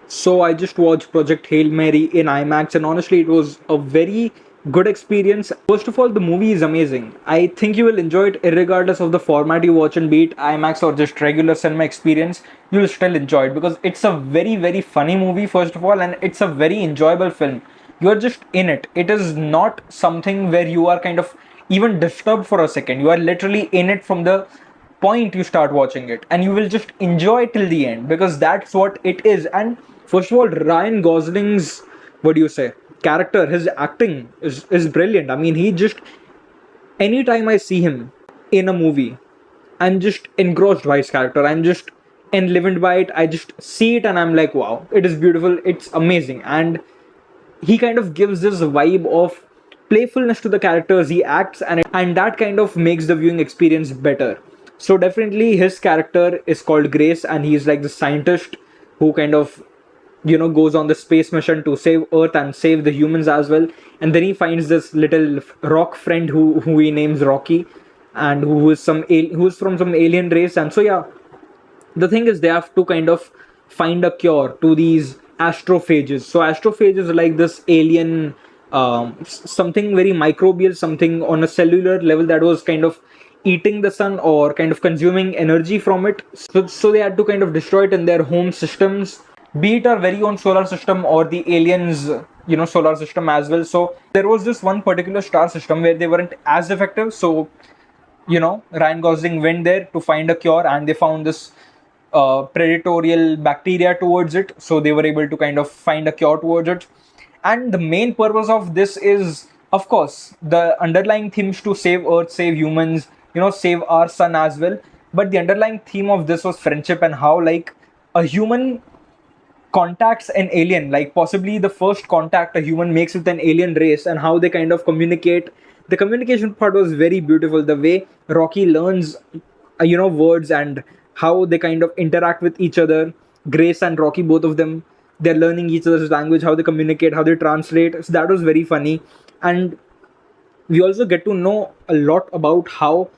So I just watched Project Hail Mary in IMAX, and honestly, it was a very good experience. First of all, the movie is amazing. I think you will enjoy it regardless of the format you watch, and be it IMAX or just regular cinema experience, you will still enjoy it because it's a very funny movie, first of all, and it's a very enjoyable film. You are just in it. It is not something where you are kind of even disturbed for a second. You are literally in it from the point you start watching it, and you will just enjoy it till the end because that's what it is. And first of all, Ryan Gosling's, what do you say, character, his acting is brilliant. I mean, he just, anytime I see him in a movie, I'm just engrossed by his character. I'm just enlivened by it. I just see it and I'm like, wow, it is beautiful, it's amazing. And he kind of gives this vibe of playfulness to the characters he acts, and that kind of makes the viewing experience better. So definitely his character is called Grace, and he's like the scientist who kind of goes on the space mission to save Earth and save the humans as well. And then he finds this little rock friend who he names Rocky, and who's from some alien race. And so yeah, the thing is they have to kind of find a cure to these astrophages. So astrophages are like this alien, something very microbial, something on a cellular level that was kind of eating the sun or kind of consuming energy from it. So they had to kind of destroy it in their home systems, be it our very own solar system or the aliens solar system as well. So there was this one particular star system where they weren't as effective. So Ryan Gosling went there to find a cure, and they found this predatorial bacteria towards it. So they were able to kind of find a cure towards it. And the main purpose of this is, of course, the underlying themes to save Earth, save humans, save our sun as well. But the underlying theme of this was friendship, and how like a human contacts an alien, like possibly the first contact a human makes with an alien race, and how they kind of communicate. The communication part was very beautiful. The way Rocky learns words, and how they kind of interact with each other. Grace and Rocky, both of them, they're learning each other's language, how they communicate, how they translate. So that was very funny. And we also get to know a lot about how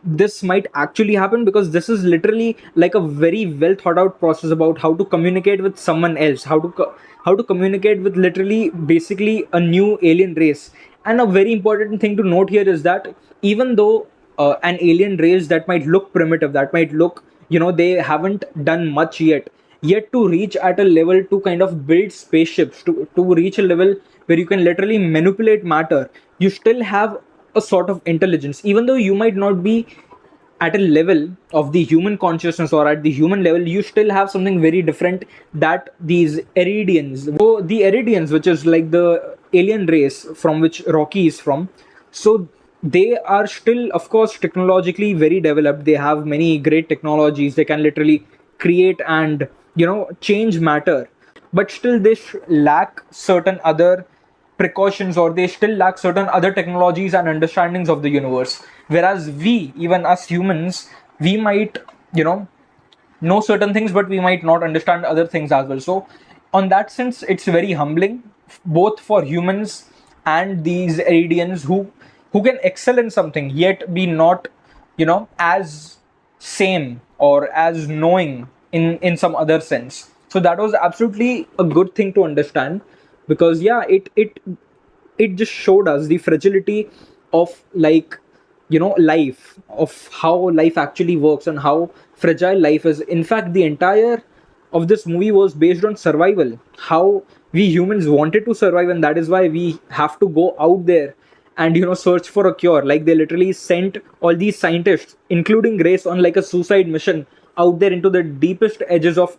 this might actually happen, because this is literally like a very well thought out process about how to communicate with someone else, how to communicate with literally basically a new alien race. And a very important thing to note here is that even though an alien race that might look primitive, that might look, they haven't done much yet to reach at a level to kind of build spaceships, to reach a level where you can literally manipulate matter, you still have a sort of intelligence. Even though you might not be at a level of the human consciousness or at the human level, you still have something very different that these Eridians, so the Eridians, which is like the alien race from which Rocky is from, so they are still, of course, technologically very developed. They have many great technologies. They can literally create and change matter, but still they lack certain other precautions, or they still lack certain other technologies and understandings of the universe. Whereas we, even us humans, we might know certain things, but we might not understand other things as well. So on that sense, it's very humbling, both for humans and these Aridians who can excel in something yet be not as same or as knowing in some other sense. So that was absolutely a good thing to understand, because yeah, it just showed us the fragility of, like, life, of how life actually works and how fragile life is. In fact, the entire of this movie was based on survival, how we humans wanted to survive, and that is why we have to go out there and search for a cure. Like, they literally sent all these scientists, including Grace, on like a suicide mission out there into the deepest edges of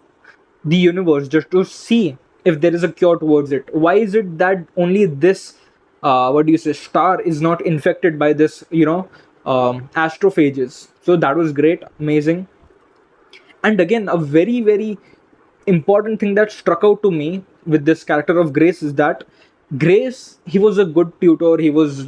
the universe, just to see if there is a cure towards it. Why is it that only this, what do you say, star is not infected by this astrophages? So that was great, amazing. And again, a very important thing that struck out to me with this character of Grace is that Grace, he was a good tutor. He was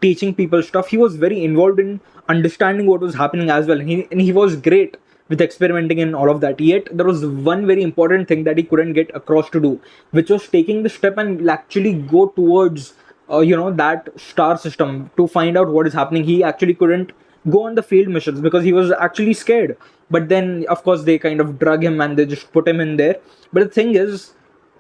teaching people stuff. He was very involved in understanding what was happening as well. And he was great with experimenting and all of that. Yet there was one very important thing that he couldn't get across to do, which was taking the step and actually go towards that star system to find out what is happening. He actually couldn't go on the field missions because he was actually scared. But then, of course, they kind of drug him and they just put him in there. But the thing is,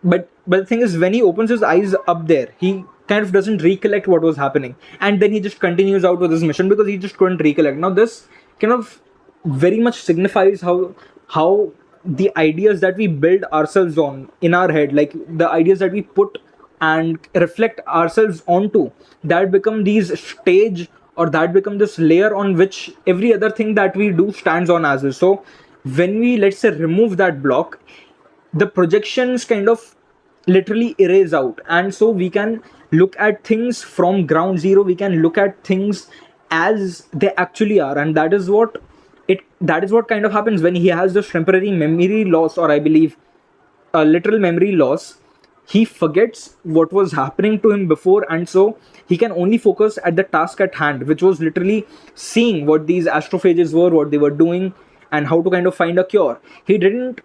but the thing is, when he opens his eyes up there, he kind of doesn't recollect what was happening, and then he just continues out with his mission because he just couldn't recollect. Now, this kind of very much signifies how the ideas that we build ourselves on in our head, like the ideas that we put and reflect ourselves onto, that become these stage, or that become this layer on which every other thing that we do stands on as is. So when we, let's say, remove that block, the projections kind of literally erase out, and so we can look at things from ground zero. We can look at things as they actually are, and that is what kind of happens when he has this temporary memory loss, or I believe a literal memory loss. He forgets what was happening to him before, and so he can only focus at the task at hand, which was literally seeing what these astrophages were, what they were doing, and how to kind of find a cure. He didn't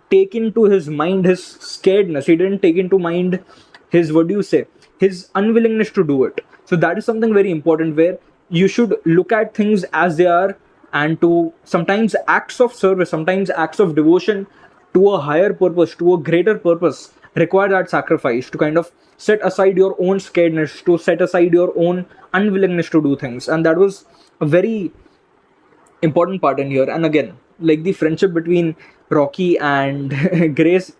take into his mind his scaredness. He didn't take into mind his, what do you say, his unwillingness to do it. So that is something very important, where you should look at things as they are, and to sometimes acts of service, sometimes acts of devotion to a higher purpose, to a greater purpose, require that sacrifice to kind of set aside your own scaredness, to set aside your own unwillingness to do things. And that was a very important part in here. And again, like the friendship between Rocky and Grace,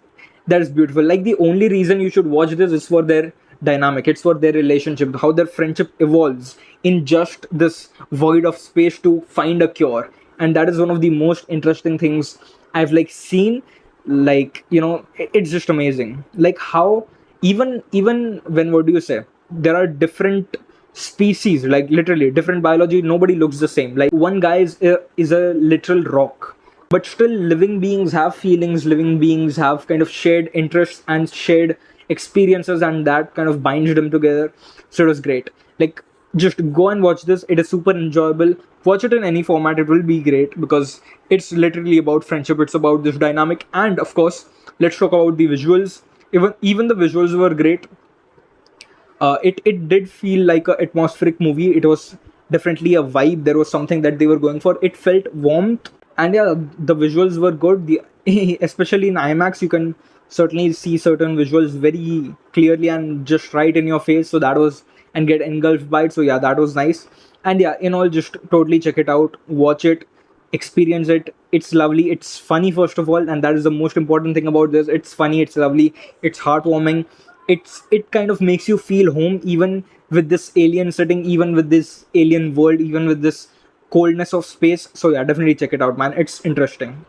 that is beautiful. Like the only reason you should watch this is for their dynamic, it's for their relationship, how their friendship evolves in just this void of space to find a cure. And that is one of the most interesting things I've like seen. Like, it's just amazing, like how even when, what do you say, there are different species, like literally different biology, nobody looks the same. Like one guy is a literal rock, but still living beings have feelings, living beings have kind of shared interests and shared experiences, and that kind of binds them together. So it was great. Like, just go and watch this, it is super enjoyable. Watch it in any format, it will be great, because it's literally about friendship, it's about this dynamic. And of course, let's talk about the visuals. Even the visuals were great. It did feel like a atmospheric movie. It was definitely a vibe. There was something that they were going for. It felt warmth, and yeah, the visuals were good. The especially in IMAX, you can certainly see certain visuals very clearly and just right in your face. So that was, and get engulfed by it. So yeah, that was nice. And yeah, in all, just totally check it out, watch it, experience it. It's lovely, it's funny first of all, and that is the most important thing about this. It's funny, it's lovely, it's heartwarming. It kind of makes you feel home, even with this alien setting, even with this alien world, even with this coldness of space. So yeah, definitely check it out, man, it's interesting.